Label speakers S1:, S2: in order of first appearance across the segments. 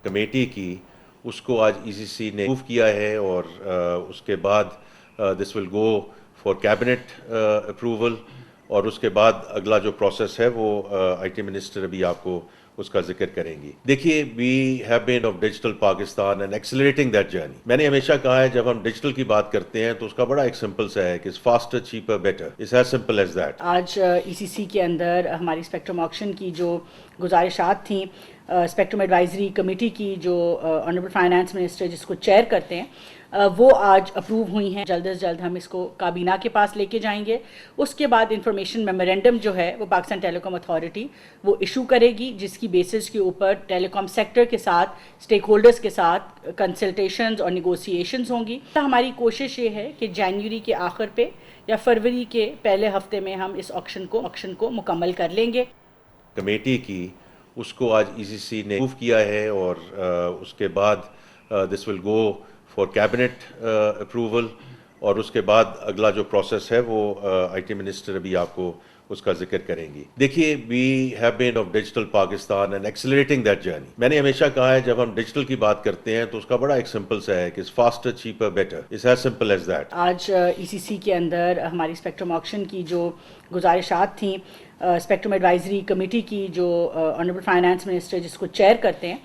S1: Committee کی اس کو آج ای سی سی نے موو کیا ہے اور اس کے بعد دس ول گو فار کیبنٹ اپروول اور اس کے بعد اگلا جو پروسیس ہے وہ آئی ٹی منسٹر ابھی آپ کو اس کا ذکر کریں گی. دیکھیے we have been of digital Pakistan and accelerating that journey. میں نے ہمیشہ کہا ہے جب ہم ڈیجیٹل کی بات کرتے ہیں تو اس کا بڑا ایک سمپل سا ہے کہ faster cheaper better. It's as simple as that.
S2: آج ای سی سی کے اندر ہماری اسپیکٹرم آکشن کی جو گزارشات تھیں، اسپیکٹرم ایڈوائزری کمیٹی کی جو آنریبل فائنانس منسٹر جس کو چیئر کرتے ہیں، وہ آج اپروو ہوئی ہیں. جلد از جلد ہم اس کو کابینہ کے پاس لے کے جائیں گے. اس کے بعد انفارمیشن میمورینڈم جو ہے وہ پاکستان ٹیلی کام اتھارٹی وہ ایشو کرے گی، جس کی بیسس کے اوپر ٹیلی کام سیکٹر کے ساتھ، اسٹیک ہولڈرز کے ساتھ کنسلٹیشنز اور نیگوسیشنز ہوں گی. ہماری کوشش یہ ہے کہ جنوری کے آخر پہ یا فروری کے پہلے ہفتے میں ہم اس آکشن کو مکمل کر لیں گے.
S1: کمیٹی کی اس کو آج ای سی سی نے موو کیا ہے اور اس کے بعد دس ول گو فار کیبنٹ اپروول اور اس کے بعد اگلا جو پروسیس ہے وہ آئی ٹی منسٹر ابھی آپ کو اس کا ذکر کریں گی. دیکھیے we have been of digital Pakistan and accelerating that journey. میں نے ہمیشہ کہا ہے جب ہم ڈیجیٹل کی بات کرتے ہیں تو اس کا بڑا ایک سمپل سا ہے کہ faster cheaper better. It's as simple as that.
S2: آج ای سی سی کے اندر ہماری اسپیکٹرم آکشن کی جو گزارشات تھیں، اسپیکٹرم ایڈوائزری کمیٹی کی جو آنریبل فائنانس منسٹر جس کو چیئر کرتے ہیں،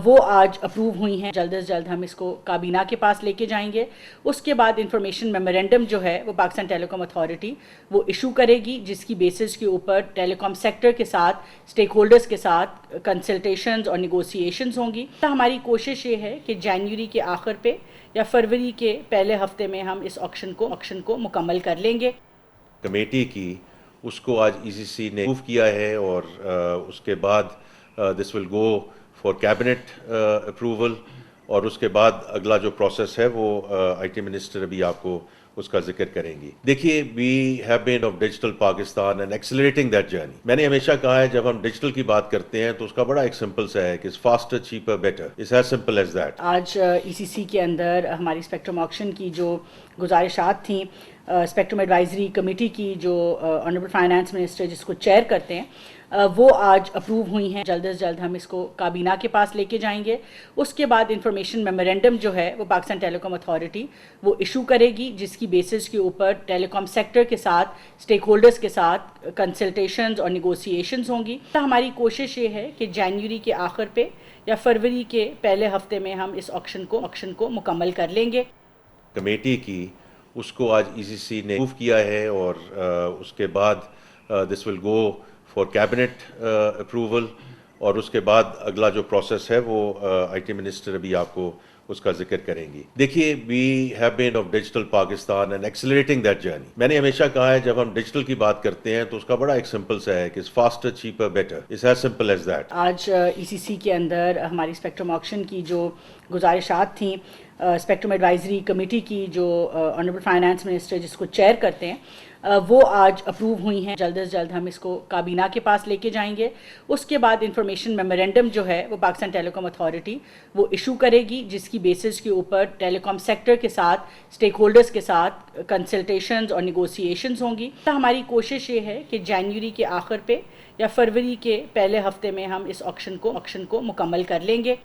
S2: وہ آج اپروو ہوئی ہیں. جلد از جلد ہم اس کو کابینہ کے پاس لے کے جائیں گے. اس کے بعد انفارمیشن میمورینڈم جو ہے وہ پاکستان ٹیلی کام اتھارٹی وہ ایشو کرے گی، جس کی بیسس کے اوپر ٹیلی کام سیکٹر کے ساتھ، اسٹیک ہولڈرز کے ساتھ کنسلٹیشنز اور نیگوسیشنز ہوں گی. ہماری کوشش یہ ہے کہ جنوری کے آخر پہ یا فروری کے پہلے ہفتے میں ہم اس آکشن کو مکمل کر لیں گے.
S1: کمیٹی کی اس کو آج ای سی سی نے موو کیا ہے اور اس کے بعد دس ول گو فار کیبنٹ اپروول اور اس کے بعد اگلا جو پروسیس ہے وہ آئی ٹی منسٹر ابھی آپ کو اس کا ذکر کریں گی. دیکھیے we have been of digital Pakistan and accelerating that journey. میں نے ہمیشہ کہا ہے جب ہم ڈیجیٹل کی بات کرتے ہیں تو اس کا بڑا ایک سمپل سا ہے کہ faster cheaper better. It's as simple as that.
S2: آج ای سی سی کے اندر ہماری اسپیکٹرم آکشن کی جو گزارشات تھیں، اسپیکٹرم ایڈوائزری کمیٹی کی جو آنریبل فائنانس منسٹر جس کو چیئر کرتے ہیں، وہ آج اپروو ہوئی ہیں. جلد از جلد ہم اس کو کابینہ کے پاس لے کے جائیں گے. اس کے بعد انفارمیشن میمورینڈم جو ہے وہ پاکستان ٹیلی کام اتھارٹی وہ ایشو کرے گی، جس کی بیسس کے اوپر ٹیلی کام سیکٹر کے ساتھ، اسٹیک ہولڈرز کے ساتھ کنسلٹیشنز اور نیگوسیشنز ہوں گی. ہماری کوشش یہ ہے کہ جنوری کے آخر پہ یا فروری کے پہلے ہفتے میں ہم اس آکشن کو مکمل کر لیں گے.
S1: کمیٹی کی اس کو آج ای سی سی نے موو کیا ہے اور اس کے بعد دس ول گو فار کیبنٹ اپروول اور اس کے بعد اگلا جو پروسیس ہے وہ آئی ٹی منسٹر ابھی آپ کو اس کا ذکر کریں گی. دیکھیے we have been of digital Pakistan and accelerating that journey. میں نے ہمیشہ کہا ہے جب ہم ڈیجیٹل کی بات کرتے ہیں تو اس کا بڑا ایک سمپل سا ہے کہ faster cheaper better. It's as simple as that.
S2: آج ای سی سی کے اندر ہماری اسپیکٹرم آکشن کی جو گزارشات تھیں، اسپیکٹرم ایڈوائزری کمیٹی کی جو آنریبل فائنانس منسٹر جس کو چیئر کرتے ہیں، وہ آج اپروو ہوئی ہیں. جلد از جلد ہم اس کو کابینہ کے پاس لے کے جائیں گے. اس کے بعد انفارمیشن میمورینڈم جو ہے وہ پاکستان ٹیلی کام اتھارٹی وہ ایشو کرے گی، جس کی بیسس کے اوپر ٹیلی کام سیکٹر کے ساتھ، اسٹیک ہولڈرز کے ساتھ کنسلٹیشنز اور نیگوسیشنز ہوں گی. ہماری کوشش یہ ہے کہ جنوری کے آخر پہ یا فروری کے پہلے ہفتے میں ہم اس آکشن کو مکمل کر لیں گے.